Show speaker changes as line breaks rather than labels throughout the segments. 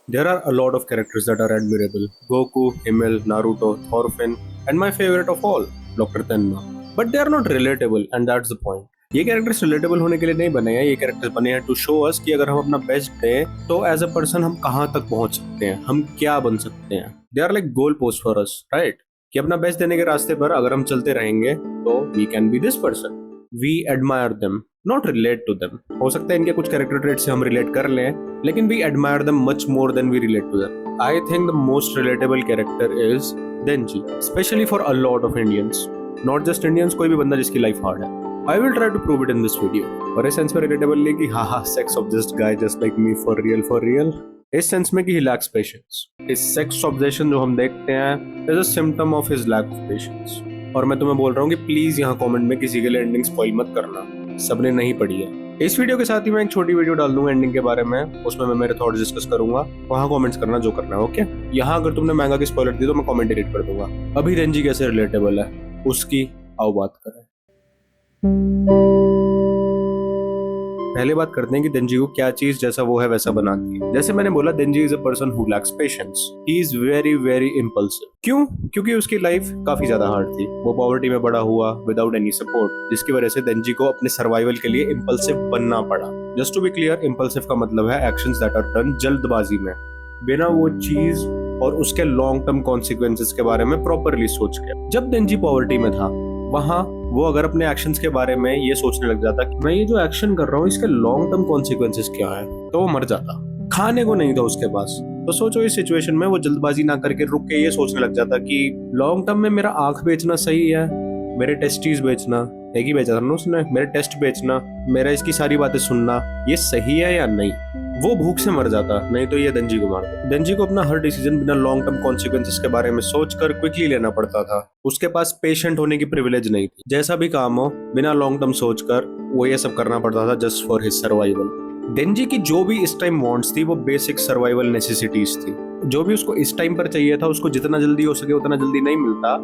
There are a lot of characters that are admirable: Goku, Himmel, Naruto, Thorfinn, and my favorite of all, Dr. Tenma. But they are not relatable, and that's the point. ये characters relatable होने के लिए नहीं बने हैं, ये characters बने हैं टू शो अस कि अगर हम अपना बेस्ट दें तो एज अ पर्सन हम कहाँ तक पहुंच सकते हैं, हम क्या बन सकते हैं. They are like goal post for us, right? कि अपना बेस्ट देने के रास्ते पर अगर हम चलते रहेंगे तो we can be this person. We admire them, not relate to them. हो सकता है इनके कुछ कैरेक्टर ट्रेट से हम रिलेट कर लें, लेकिन we admire them much more than we relate to them. I think the most relatable character is Denji, especially for a lot of Indians. Not just Indians, कोई भी बंदा जिसकी लाइफ हार्ड है. I will try to prove it in this video. और इस sense में relatable नहीं कि हाँ sex obsessed guy just like me for real for real. इस सेंस में कि ही लैक्स पेशेंस. इस सेक्स ऑब्सेशन जो हम देखते हैं is a symptom of his lack of patience. और मैं तुम्हें बोल रहा हूँ कि प्लीज यहाँ कमेंट में किसी के लिए एंडिंग स्पॉइल मत करना, सबने नहीं पढ़ी है. इस वीडियो के साथ ही मैं एक छोटी वीडियो डाल दूंगा एंडिंग के बारे में, उसमें मैं मेरे थॉट्स डिस्कस करूंगा. वहाँ कमेंट्स करना जो करना है, ओके? यहाँ अगर तुमने मैंगा की स्पॉइलर दी तो मैं कमेंट डिलीट कर दूंगा. अभी देंजी कैसे रिलेटेबल है उसकी आओ बात करें. पहले बात करते हैं कि देंजी को क्या चीज जैसा वो है वैसा बनाती है. जैसे मैंने बोला, Denji is a person who lacks patience. He is very very impulsive. क्यों? क्योंकि उसकी लाइफ काफी ज्यादा हार्ड थी. वो पॉवर्टी में बड़ा हुआ विदाउट एनी सपोर्ट, जिसकी वजह से देंजी को अपने सर्वाइवल के लिए इम्पल्सिव बनना पड़ा. Just to be clear, impulsive का मतलब है एक्शंस दैट आर डन जल्दबाजी में, बिना वो चीज और उसके लॉन्ग टर्म कॉन्सिक्वेंसेस के बारे में प्रॉपरली सोच के. जब देंजी पॉवर्टी में था, वहां वो अगर अपने एक्शंस के बारे में ये सोचने लग जाता कि मैं ये जो एक्शन कर रहा हूँ इसके लॉन्ग टर्म कॉन्सिक्वेंसेस क्या है, तो वो मर जाता. खाने को नहीं था उसके पास, तो सोचो इस सिचुएशन में वो जल्दबाजी ना करके रुक के ये सोचने लग जाता कि लॉन्ग टर्म में मेरा आंख बेचना सही है, मेरे टेस्टीज बेचना, एक ही बेचा था ना उसने, मेरे टेस्ट बेचना, मेरा इसकी सारी बातें सुनना, ये सही है या नहीं. वो भूख से मर जाता, नहीं तो ये देंजी को मारता. देंजी को अपना हर डिसीजन बिना लॉन्ग टर्म कॉन्सिक्वेंसेस के बारे में सोचकर क्विकली लेना पड़ता था. उसके पास पेशेंट होने की प्रिविलेज नहीं थी. जैसा भी काम हो बिना लॉन्ग टर्म सोचकर वो ये सब करना पड़ता था जस्ट फॉर हिज सर्वाइवल. देंजी की जो भी इस टाइम वांट्स थी वो बेसिक सर्वाइवल नेसेसिटीज थी. जो भी उसको इस टाइम पर चाहिए था उसको जितना जल्दी हो सके उतना जल्दी नहीं मिलता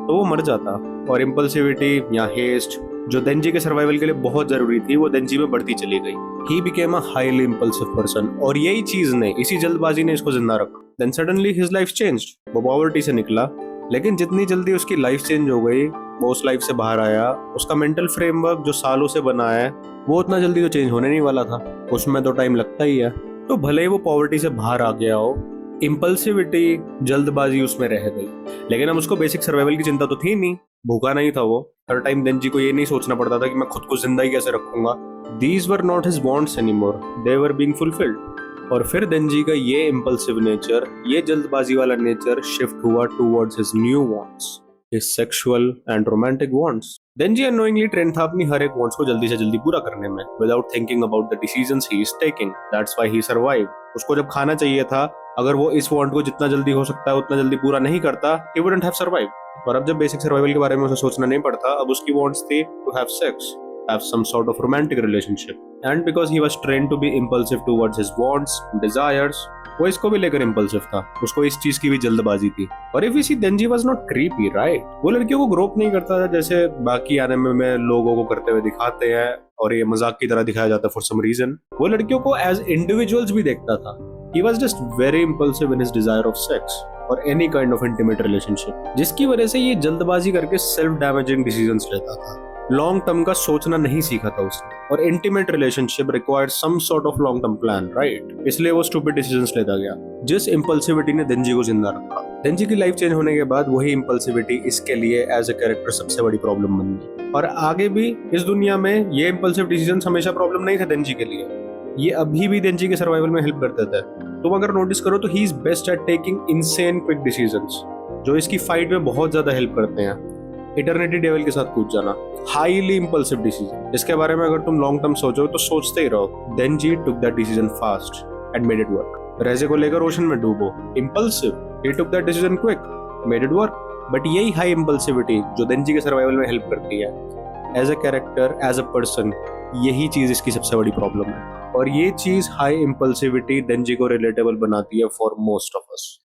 तो वो मर जाता. और इम्पल्सिविटी या हेस्ट जो देंजी के सर्वाइवल के लिए बहुत जरूरी थी वो देंजी में बढ़ती चली गई. He became a highly impulsive person, और यही चीज ने, इसी जल्दबाजी ने इसको जिंदा रखा. Then suddenly his life changed. वो पॉवर्टी से निकला, लेकिन जितनी जल्दी उसकी लाइफ चेंज हो गई, वो उस लाइफ से बाहर आया, उसका मेंटल फ्रेमवर्क जो सालों से बना है वो उतना जल्दी तो चेंज होने नहीं वाला था. उसमें तो टाइम लगता ही है. तो भले ही वो पॉवर्टी से बाहर आ गया हो, इम्पल्सिविटी, जल्दबाजी उसमें रह गई, लेकिन अब उसको बेसिक सर्वाइवल की चिंता तो थी नहीं. भूखा नहीं था वो. हर टाइम देंजी को ये नहीं सोचना पड़ता था कि मैं खुद को जिंदा ही कैसे रखूंगा. These were not his wants anymore, they were being fulfilled. और फिर देंजी का ये इम्पल्सिव नेचर, ये जल्दबाजी वाला नेचर शिफ्ट हुआ towards his new wants, his sexual and romantic wants. Denji unknowingly trained था अपनी हर एक वांट्स को जल्दी से जल्दी पूरा करने में, without thinking about the decisions he is taking. That's why he survived. उसको जब खाना चाहिए था, अगर वो इस वांट को जितना जल्दी हो सकता है उतना जल्दी पूरा नहीं करता, ही वुडंट हैव सर्वाइव्ड. और अब जब बेसिक सर्वाइवल के बारे में उसे सोचना नहीं पड़ता, अब उसकी वांट्स थी to have sex, have some sort of romantic relationship. And because he was trained to be impulsive towards his wants, desires, वो इसको भी लेकर इम्पल्सिव था. उसको इस चीज की भी जल्दबाजी थी. और if we see, Denji was not creepy, right? वो लड़कियों को ग्रोप नहीं करता था जैसे बाकी एनिमे में लोगों को करते हुए दिखाते हैं, और ये मजाक की तरह दिखाया जाता है फॉर सम रीजन. वो लड़कियों को एज इंडिविजुअल्स भी देखता था. He was just very impulsive in his desire of sex or any kind of intimate relationship, जिसकी वजह से ये जल्दबाजी करके सेल्फ डैमेजिंग डिसीजंस लेता था. लॉन्ग टर्म का सोचना नहीं सीखा था उसने. और intimate relationship required some sort of long term plan, right? इसलिए वो स्टूपिड डिसीजंस लेता गया, जिस इम्पल्सिविटी ने देंजी को जिंदा रखा. देंजी की लाइफ चेंज होने के बाद वही इम्पल्सिविटी इसके लिए एज ए कैरेक्टर सबसे बड़ी प्रॉब्लम बन गई. और आगे भी इस दुनिया में ये इम्पल्सिव डिसीजंस हमेशा प्रॉब्लम नहीं थे देंजी के लिए. ये अभी भी देंजी के सर्वाइवल में हेल्प करते थे. तुम अगर नोटिस करो तो he is best at taking insane quick decisions, जो इसकी फाइट में बहुत ज्यादा हेल्प करते हैं. इटर्निटी डेविल के साथ कूद जाना, हाईली इंपल्सिव डिसीजन. इसके बारे में अगर तुम लॉन्ग टर्म सोचो तो सोचते ही रहो. Denji took that decision fast and made it work. Reze को लेकर ओशन में डूबो, impulsive, he took that decision quick, made it work. But यही हाई इंपल्सिविटी जो देंजी के सर्वाइवल में हेल्प करती है as a character, as a person, यही चीज इसकी सबसे बड़ी प्रॉब्लम है. और ये चीज हाई इंपल्सिविटी देंजी को रिलेटेबल बनाती है फॉर मोस्ट ऑफ अस.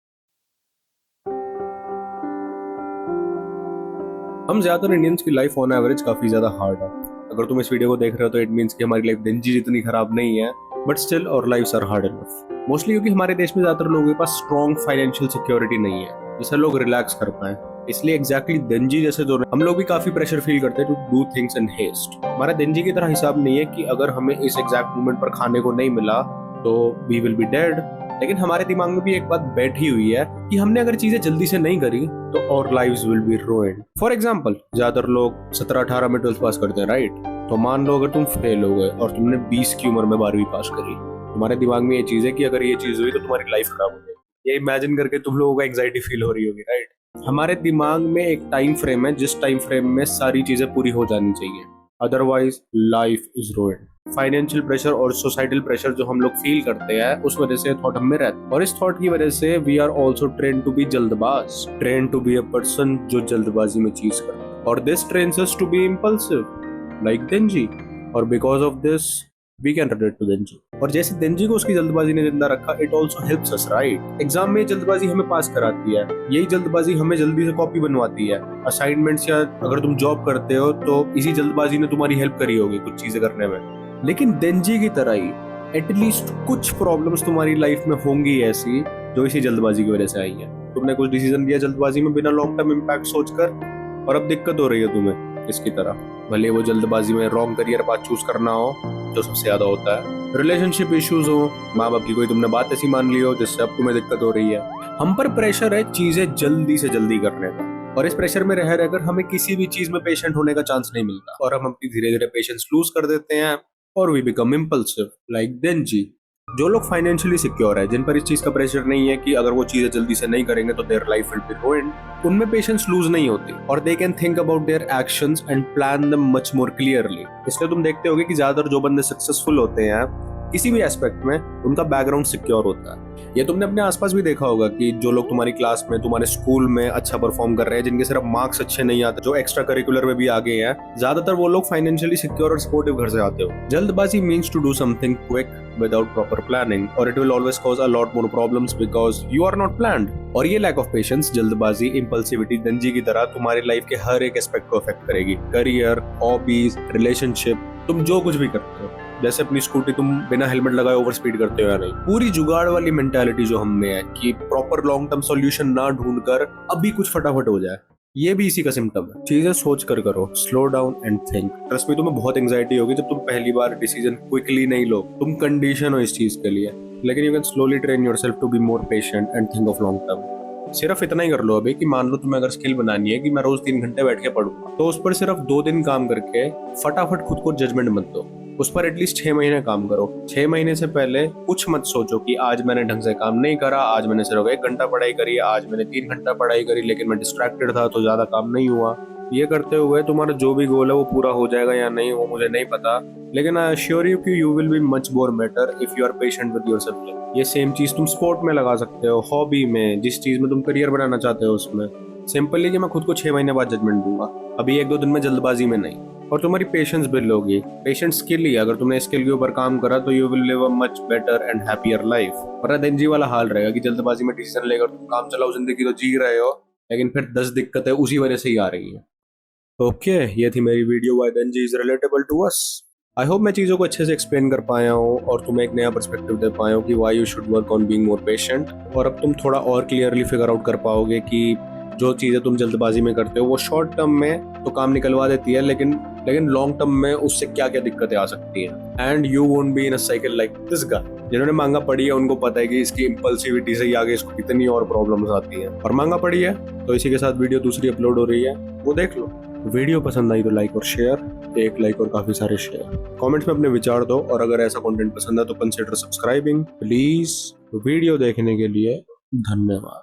हम ज्यादातर इंडियंस की लाइफ ऑन एवरेज काफी ज्यादा हार्ड है. अगर तुम इस वीडियो को देख रहे हो तो इट मींस कि हमारी लाइफ देंजी जितनी खराब नहीं है, but still our lives are hard enough. Mostly क्योंकि हमारे देश में ज्यादातर लोगों के पास स्ट्रॉन्ग फाइनेंशियल सिक्योरिटी नहीं है जिससे लोग रिलैक्स कर पाए। इसलिए एग्जैक्टली देंजी जैसे जो हम लोग भी काफी प्रेशर फील करते हैं to do things in haste. हमारा देंजी की तरह हिसाब नहीं है कि अगर हमें इस एग्जैक्ट मोमेंट पर खाने को नहीं मिला तो वी विल बी डेड। लेकिन हमारे दिमाग में भी एक बात बैठी हुई है कि हमने अगर चीजें जल्दी से नहीं करी तो और lives will be ruined. For example, ज्यादातर लोग 17-18 में 12th पास करते हैं, राइट? तो मान लो अगर तुम फेल हो गए और तुमने 20 की उम्र में 12वीं पास करी, तुम्हारे दिमाग में ये चीज है कि अगर ये चीज हुई तो तुम्हारी लाइफ खराब हो जाएगी। ये इमेजिन करके तुम लोगों को एंजाइटी फील हो रही होगी, राइट? हमारे दिमाग में एक टाइम फ्रेम है जिस टाइम फ्रेम में सारी चीजें पूरी हो जानी चाहिए, otherwise life is ruined. Financial pressure और सोसाइटल प्रेशर जो हम लोग फील करते हैं उस वजह से थॉट हम में रहता है, और इस थॉट की वजह से we are also train to be जल्दबाज, train to be a person जो जल्दबाजी में चीज करता है, और this trains us to be impulsive like Denji, और because of this we can relate to Denji. और जैसे देंजी को उसकी जल्दबाजी ने जिंदा रखा, it also helps us, right? Exam में जल्दबाजी हमें पास कराती है, यही जल्दबाजी हमें जल्दी से कॉपी बनवाती है असाइनमेंट्स, या अगर तुम जॉब करते हो तो इसी जल्दबाजी ने तुम्हारी हेल्प करी होगी कुछ चीजें करने में। लेकिन देंजी की तरह ही एटलीस्ट कुछ प्रॉब्लम्स तुम्हारी लाइफ में होंगी ऐसी जो इसी जल्दबाजी की वजह से आई है। तुमने कुछ डिसीजन लिया जल्दबाजी में बिना लॉन्ग टर्म इम्पैक्ट सोचकर, और अब दिक्कत हो रही है तुम्हें इसकी तरह। भले वो जल्दबाजी में रॉन्ग करियर पाथ चूज करना हो जो सबसे ज्यादा होता है, रिलेशनशिप इश्यूज हो, माँ बाप की कोई तुमने बात ऐसी मान ली हो जिससे अब तुम्हें दिक्कत हो रही है। हम पर प्रेशर है चीजें जल्दी से जल्दी करने का, और इस प्रेशर में रह रहकर हमें किसी भी चीज में पेशेंट होने का चांस नहीं मिलता, और हम अपनी धीरे धीरे पेशेंस लूज कर देते हैं और वी बिकम इम्पल्सिव लाइक देंजी। जो लोग फाइनेंशियली सिक्योर है, जिन पर इस चीज का प्रेशर नहीं है कि अगर वो चीजें जल्दी से नहीं करेंगे तो their life will be ruined, उनमें पेशेंस लूज नहीं होती, और they can think about their actions and plan them much more clearly. इसलिए तुम देखते होगे कि ज्यादातर जो बंदे सक्सेसफुल होते हैं किसी भी एस्पेक्ट में, उनका बैकग्राउंड सिक्योर होता है। ये तुमने अपने आसपास भी देखा होगा कि जो लोग तुम्हारी क्लास में, तुम्हारे स्कूल में अच्छा परफॉर्म कर रहे हैं, जिनके सिर्फ मार्क्स अच्छे नहीं आते, जो एक्स्ट्रा करिकुलर में भी आगे हैं, ज्यादातर वो लोग फाइनेंशियली सिक्योर और सपोर्टिव घर से आते हो। जल्दबाजी means to do something quick without proper planning, और it will always cause a lot more problems because you are not planned. और ये लैक ऑफ पेशेंस, जल्दबाजी, इंपल्सिविटी देंजी की तरह तुम्हारी लाइफ के हर एक एस्पेक्ट को अफेक्ट करेगी। करियर, हॉबीज, रिलेशनशिप, तुम जो कुछ भी करते हो। जैसे अपनी स्कूटी तुम बिना हेलमेट लगाए ओवर स्पीड करते हो या नहीं, पूरी जुगाड़ वाली मेंटालिटी जो हम में है कि प्रॉपर लॉन्ग टर्म सॉल्यूशन ना ढूंढकर अभी कुछ फटाफट हो जाए, ये भी इसी का सिम्टम है। चीजें सोच कर करो, slow down and think. Trust me, तुम्हें बहुत एंजाइटी होगी जब तुम पहली बार डिसीजन क्विकली नहीं लो, तुम कंडीशन हो इस चीज के लिए, लेकिन you can slowly train yourself to be more patient and think of long term. सिर्फ इतना ही कर लो अभी कि मान लो तुम्हें अगर स्किल बनानी है कि मैं रोज 3 घंटे बैठ के पढ़ूंगा, तो उस पर सिर्फ 2 दिन काम करके फटाफट खुद को जजमेंट मत दो, उस पर एटलीस्ट 6 महीने काम करो। 6 महीने से पहले कुछ मत सोचो कि आज मैंने ढंग से काम नहीं करा, आज मैंने सिर्फ 1 घंटा पढ़ाई करी, आज मैंने 3 घंटा पढ़ाई करी लेकिन मैं डिस्ट्रैक्टेड था तो ज्यादा काम नहीं हुआ। ये करते हुए तुम्हारा जो भी गोल है वो पूरा हो जाएगा या नहीं वो मुझे नहीं पता, लेकिन आई अश्योर यू कि you will be much more better if you are patient with yourself. ये सेम चीज तुम स्पोर्ट में लगा सकते हो, हॉबी में, जिस चीज में तुम करियर बनाना चाहते हो उसमें। सिंपली कि मैं खुद को 6 महीने बाद जजमेंट दूंगा, अभी 1-2 दिन में जल्दबाजी में नहीं। और तुम्हारी पेशेंस बिल्ड होगी। पेशेंस स्किल ही, अगर तुमने स्किल के ऊपर काम करा तो you will live a much better and happier life. वरना देंजी वाला हाल रहेगा कि जल्दबाजी में डिसीजन लेकर तुम काम चलाओ जिंदगी तो जी रहे हो, लेकिन फिर 10 दिक्कतें उसी वजह से ही आ रही है। ओके, ये थी मेरी video why Denji is relatable to us. I hope मैं चीज़ों को अच्छे से एक्सप्लेन कर पाया हूँ और तुम्हें एक नया पर्सपेक्टिव दे पाया हूँ कि why you should work on being more patient. और अब तुम थोड़ा और क्लियरली फिगर आउट कर पाओगे कि जो चीज़ें तुम जल्दबाजी में करते हो वो शॉर्ट टर्म में तो काम निकलवा देती है, लेकिन लॉन्ग टर्म में उससे क्या क्या दिक्कतें आ सकती हैं। And you won't be in a cycle like this guy. जिन्होंने मांगा पढ़ी है उनको पता है कि इसकी इम्पल्सिविटी से ही आगे इसको कितनी और प्रॉब्लम्स आती हैं। और मांगा पढ़ी है तो इसी के साथ वीडियो दूसरी अपलोड हो रही है, वो देख लो। वीडियो पसंद आई तो लाइक और शेयर, एक लाइक और काफी सारे शेयर। कमेंट्स में अपने विचार दो, और अगर ऐसा कंटेंट पसंद है तो कंसिडर सब्सक्राइबिंग प्लीज। वीडियो देखने के लिए धन्यवाद।